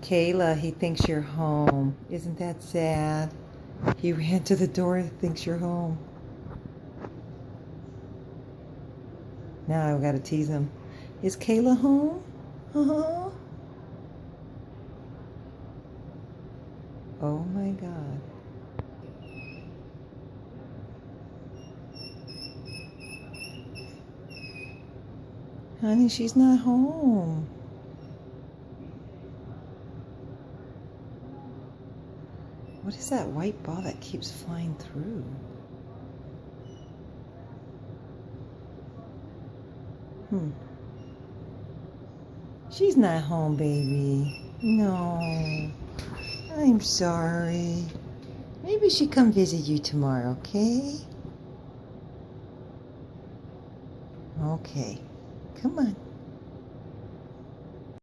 Kayla, he thinks you're home. Isn't that sad? He ran to the door and thinks you're home. Now I've got to tease him. Is Kayla home? Uh-huh. Oh my God. Honey, she's not home. What is that white ball that keeps flying through? She's not home, baby. No. I'm sorry. Maybe she come visit you tomorrow, okay? Okay. Come on.